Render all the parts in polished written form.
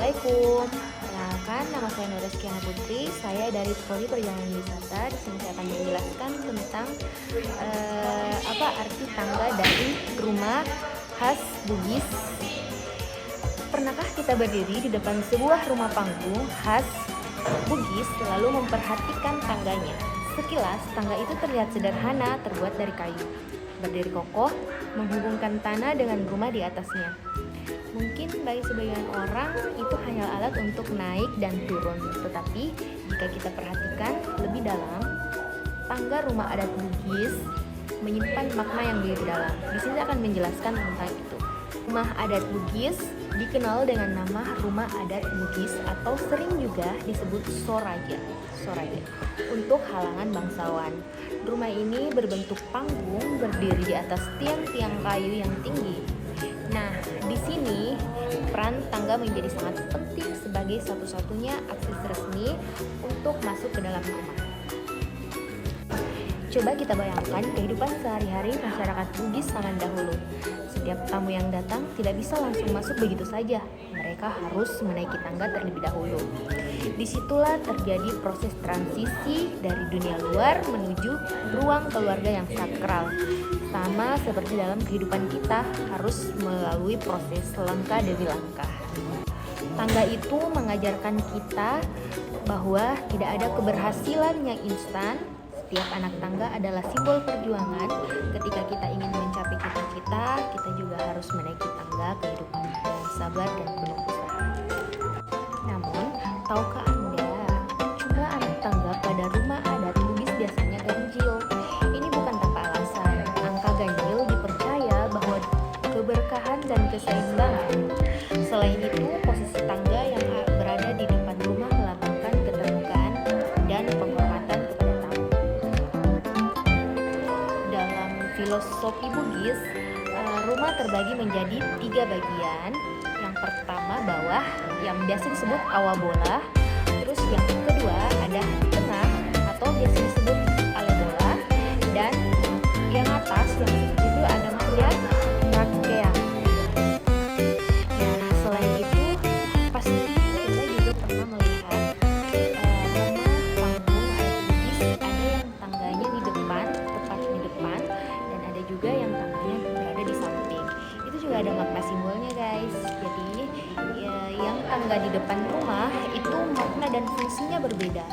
Assalamualaikum. Perkenalkan, nama saya Nur Rizkyana Putri. Saya dari Prodi Perjalanan Wisata. Di sini saya akan menjelaskan tentang apa arti tangga dari rumah khas Bugis. Pernahkah kita berdiri di depan sebuah rumah panggung khas Bugis lalu memperhatikan tangganya? Sekilas, tangga itu terlihat sederhana, terbuat dari kayu, berdiri kokoh, menghubungkan tanah dengan rumah di atasnya. Mungkin bagi sebagian orang itu hanya alat untuk naik dan turun, tetapi jika kita perhatikan lebih dalam, tangga rumah adat Bugis menyimpan makna yang lebih dalam. Di sini saya akan menjelaskan tentang itu. Rumah adat Bugis dikenal dengan nama rumah adat Bugis atau sering juga disebut Soraja untuk halangan bangsawan. Rumah ini berbentuk panggung berdiri di atas tiang-tiang kayu yang tinggi. Nah, di sini peran tangga menjadi sangat penting sebagai satu-satunya akses resmi untuk masuk ke dalam rumah. Coba kita bayangkan kehidupan sehari-hari masyarakat Bugis zaman dahulu. Setiap tamu yang datang tidak bisa langsung masuk begitu saja. Mereka harus menaiki tangga terlebih dahulu. Disitulah terjadi proses transisi dari dunia luar menuju ruang keluarga yang sakral. Sama seperti dalam kehidupan kita harus melalui proses langkah demi langkah. Tangga itu mengajarkan kita bahwa tidak ada keberhasilan yang instan. Setiap anak tangga adalah simbol perjuangan. Ketika kita ingin mencapai cita-cita, kita juga harus menaiki tangga kehidupan dengan sabar dan penuh usaha. Namun, tahukah Anda, jumlah anak tangga pada rumah adat Bugis biasanya ganjil. Ini bukan tanpa alasan. Angka ganjil dipercaya bahwa keberkahan dan keseimbangan. Selain itu, posisi tangga yang berada di depan rumah melambangkan keterbukaan dan penghormatan kepada tamu. Dalam filosofi Bugis, rumah terbagi menjadi 3 bagian. Yang pertama bawah, yang biasa disebut awabola. Terus yang kedua ada tengah atau biasa disebut alebola, dan yang atas yang itu ada namanya rakea. Nah, selain itu pasti kita juga pernah melihat rumah panggung adat Bugis, ada yang tangganya di depan, tepat di depan, dan ada juga yang tangganya berada di samping. Itu juga ada makna simbolnya, guys. Jadi yang tangga di depan rumah itu makna dan fungsinya berbeda.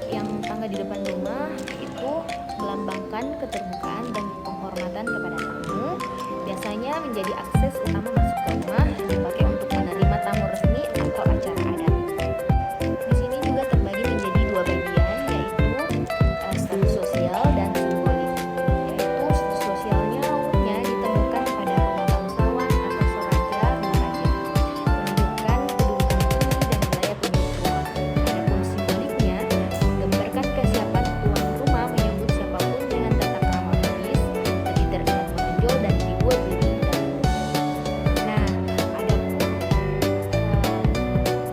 Yang tangga di depan rumah itu melambangkan keterbukaan dan penghormatan kepada tamu. Biasanya menjadi akses utama masuk ke rumah, dipakai untuk menerima tamu resmi atau acara adat. Di sini juga terbagi menjadi 2 bagian, yaitu status sosial dan simbolik. Yaitu status sosialnya umumnya ditemukan pada rumah bangsawan atau soraja rumah raja, menunjukkan kedudukan tinggi dan wilayah pemilik rumah. Adapun simboliknya menggambarkan kesiapan tuan rumah menyambut siapapun dengan tata krama Bugis, lebih terlihat menonjol dan dibuat lebih indah. Nah, adapun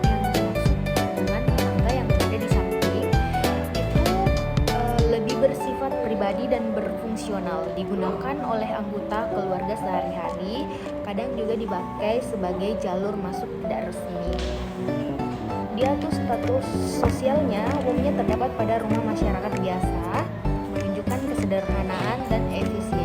yang dimaksud dengan tangga yang berada di samping itu lebih bersifat pribadi dan berfungsional, digunakan oleh anggota keluarga sehari-hari, kadang juga dipakai sebagai jalur masuk tidak resmi. Dia tuh status sosialnya umumnya terdapat pada rumah masyarakat biasa, menunjukkan kesederhanaan dan efisiensi